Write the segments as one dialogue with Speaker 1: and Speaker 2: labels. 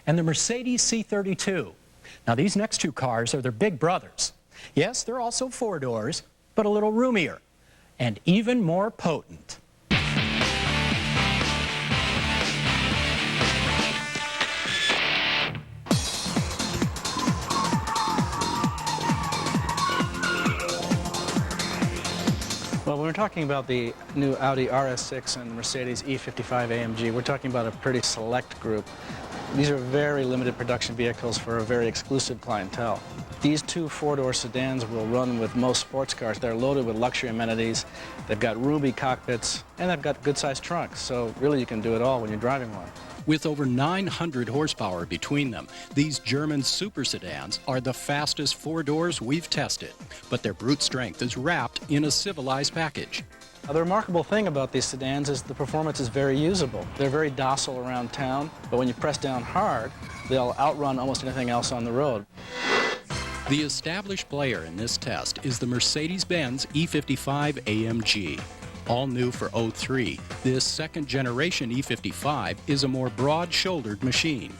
Speaker 1: and the Mercedes C32. Now these next two cars are their big brothers. Yes, they're also four doors, but a little roomier and even more potent.
Speaker 2: Well, when we're talking about the new Audi RS6 and Mercedes E55 AMG, we're talking about a pretty select group. These are very limited production vehicles for a very exclusive clientele. These two four-door sedans will run with most sports cars. They're loaded with luxury amenities. They've got roomy cockpits, and they've got good-sized trunks. So really you can do it all when you're driving one.
Speaker 3: With over 900 horsepower between them, these German super sedans are the fastest four doors we've tested, but their brute strength is wrapped in a civilized package.
Speaker 2: The remarkable thing about these sedans is the performance is very usable. They're very docile around town, but when you press down hard, they'll outrun almost anything else on the road.
Speaker 3: The established player in this test is the Mercedes-Benz E55 AMG. All new for '03, this second-generation E55 is a more broad-shouldered machine.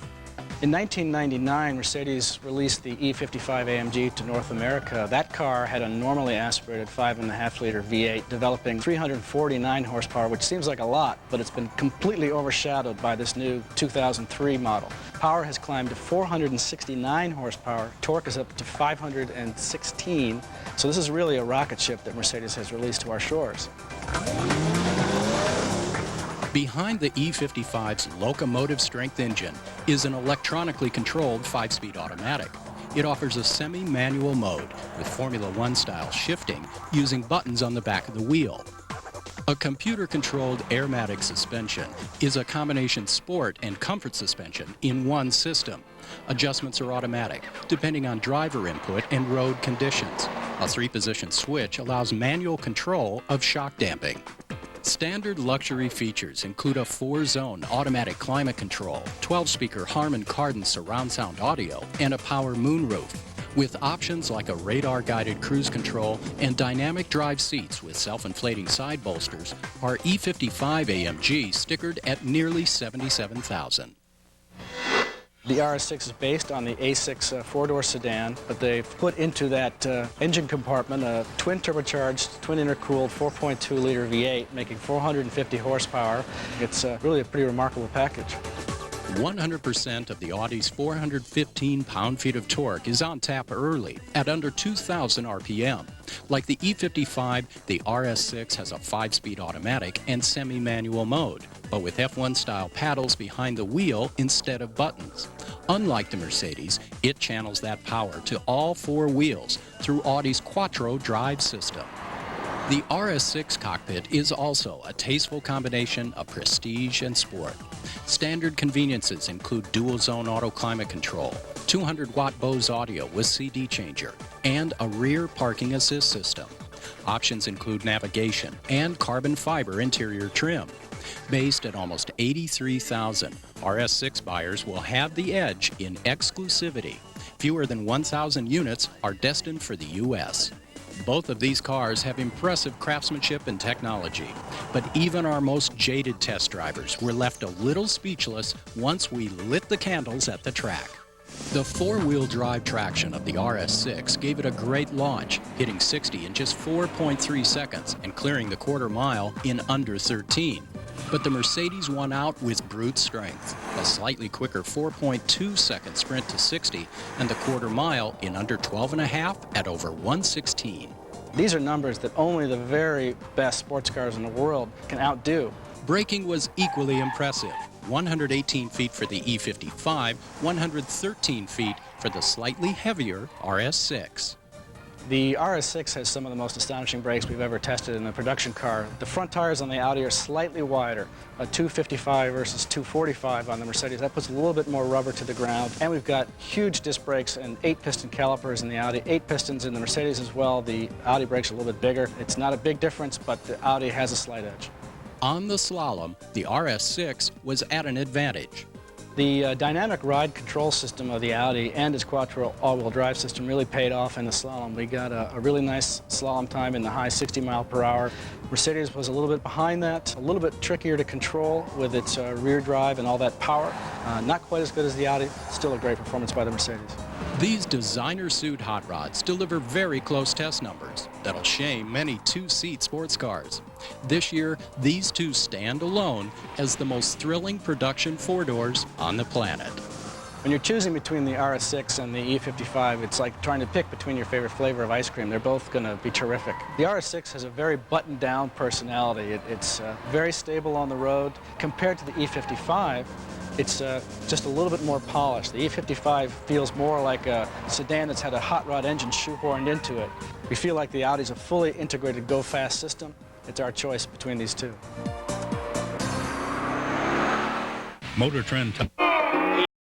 Speaker 2: In 1999, Mercedes released the E55 AMG to North America. That car had a normally aspirated 5.5-liter V8 developing 349 horsepower, which seems like a lot, but it's been completely overshadowed by this new 2003 model. Power has climbed to 469 horsepower, torque is up to 516, so this is really a rocket ship that Mercedes has released to our shores.
Speaker 3: Behind the E55's locomotive strength engine is an electronically controlled 5-speed automatic. It offers a semi-manual mode with Formula One style shifting using buttons on the back of the wheel. A computer-controlled airmatic suspension is a combination sport and comfort suspension in one system. Adjustments are automatic, depending on driver input and road conditions. A 3-position switch allows manual control of shock damping. Standard luxury features include a 4-zone automatic climate control, 12-speaker Harman Kardon surround sound audio, and a power moonroof. With options like a radar-guided cruise control and dynamic drive seats with self-inflating side bolsters, our E55 AMG stickered at nearly $77,000.
Speaker 2: The RS6 is based on the A6 four-door sedan, but they've put into that engine compartment a twin-turbocharged, twin-intercooled 4.2-liter V8, making 450 horsepower. It's really a pretty remarkable package.
Speaker 3: 100% of the Audi's 415 pound-feet of torque is on tap early at under 2,000 RPM. Like the E55, the RS6 has a 5-speed automatic and semi-manual mode, but with F1-style paddles behind the wheel instead of buttons. Unlike the Mercedes, it channels that power to all four wheels through Audi's Quattro drive system. The RS6 cockpit is also a tasteful combination of prestige and sport. Standard conveniences include dual-zone auto climate control, 200-watt Bose audio with CD changer, and a rear parking assist system. Options include navigation and carbon fiber interior trim. Based at almost $83,000, RS6 buyers will have the edge in exclusivity. Fewer than 1,000 units are destined for the U.S. Both of these cars have impressive craftsmanship and technology, but even our most jaded test drivers were left a little speechless once we lit the candles at the track. The four-wheel drive traction of the RS6 gave it a great launch, hitting 60 in just 4.3 seconds and clearing the quarter mile in under 13. But the Mercedes won out with brute strength, a slightly quicker 4.2-second sprint to 60 and the quarter mile in under 12.5 at over 1:16.
Speaker 2: These are numbers that only the very best sports cars in the world can outdo.
Speaker 3: Braking was equally impressive. 118 feet for the E55, 113 feet for the slightly heavier RS6.
Speaker 2: The RS6 has some of the most astonishing brakes we've ever tested in a production car. The front tires on the Audi are slightly wider, a 255 versus 245 on the Mercedes. That puts a little bit more rubber to the ground. And we've got huge disc brakes and 8-piston calipers in the Audi, 8 pistons in the Mercedes as well. The Audi brakes are a little bit bigger. It's not a big difference, but the Audi has a slight edge.
Speaker 3: On the slalom, the RS6 was at an advantage.
Speaker 2: The dynamic ride control system of the Audi and its quattro all-wheel drive system really paid off in the slalom. We got a really nice slalom time in the high 60 mile per hour. Mercedes was a little bit behind that, a little bit trickier to control with its rear drive and all that power. Not quite as good as the Audi, still a great performance by the Mercedes.
Speaker 3: These designer-suit hot rods deliver very close test numbers that'll shame many two-seat sports cars. This year, these two stand alone as the most thrilling production four-doors on the planet.
Speaker 2: When you're choosing between the RS6 and the E55, it's like trying to pick between your favorite flavor of ice cream. They're both going to be terrific. The RS6 has a very buttoned-down personality. It's very stable on the road. Compared to the E55, it's just a little bit more polished. The E55 feels more like a sedan that's had a hot rod engine shoehorned into it. We feel like the Audi's a fully integrated go-fast system. It's our choice between these two.
Speaker 4: MotorTrend